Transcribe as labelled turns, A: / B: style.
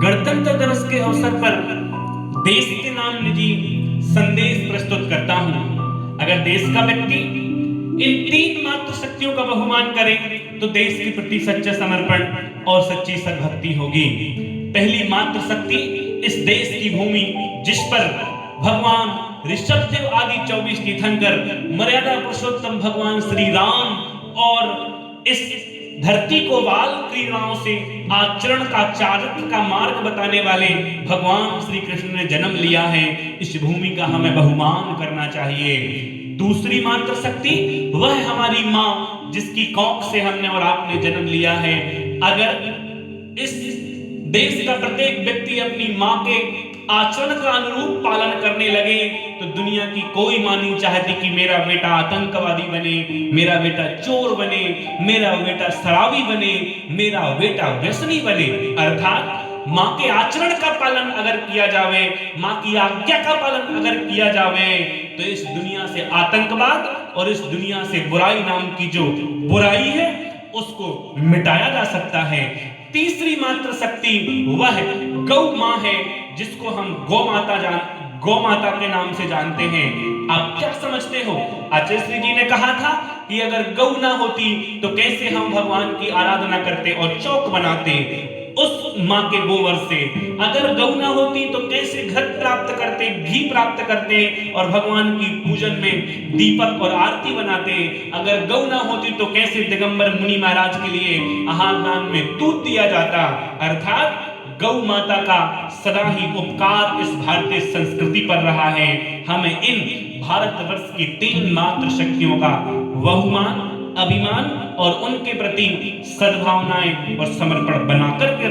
A: गणतंत्र दिवस के अवसर पर देश के नाम निजी संदेश प्रस्तुत करता हूं। अगर देश का व्यक्ति इन तीन मात्र शक्तियों का बहुमान करे तो देश के प्रति सच्चा समर्पण और सच्ची सद्भक्ति होगी। पहली मात्र शक्ति इस देश की भूमि जिस पर भगवान ऋषभदेव आदि 24 तीर्थंकर, मर्यादा पुरुषोत्तम भगवान श्री राम और इस धरती को बाल क्रीड़ाओं से आचरण का, चारित्र का मार्ग बताने वाले भगवान श्री कृष्ण ने जन्म लिया है। इस भूमि का हमें बहुमान करना चाहिए। दूसरी मात्र शक्ति वह हमारी माँ जिसकी कोख से हमने और आपने जन्म लिया है। अगर इस देश का प्रत्येक व्यक्ति अपनी माँ के आचरण का अनुरूप पालन करने लगे तो दुनिया की कोई मां नहीं चाहती कि मेरा बेटा आतंकवादी बने, मेरा बेटा चोर बने, मेरा बेटा शराबी बने, मेरा बेटा व्यसनी बने। अर्थात मां के आचरण का पालन अगर किया जावे, मां की आज्ञा का पालन अगर किया जावे तो इस दुनिया से आतंकवाद और इस दुनिया से बुराई नाम की जो बुराई है उसको मिटाया जा सकता है। तीसरी मात्र शक्ति वह गौ मां है जिसको हम गौ माता के नाम से जानते हैं। आप क्या समझते हो? आचार्य जी ने कहा था कि अगर गौ ना होती तो कैसे हम भगवान की आराधना करते और चौक बनाते उस मां के गोबर से। अगर गौ ना होती तो कैसे घृत प्राप्त करते, घी प्राप्त करते और भगवान की पूजन में दीपक और आरती बनाते। अगर गौ ना होती तो कैसे दिगंबर मुनि महाराज के लिए आहार दान में दूध दिया जाता। अर्थात गौ माता का सदा ही उपकार इस भारतीय संस्कृति पर रहा है। हमें इन भारतवर्ष की तीन मात्र शक्तियों का बहुमान, अभिमान और उनके प्रति सद्भावनाएं और समर्पण बनाकर के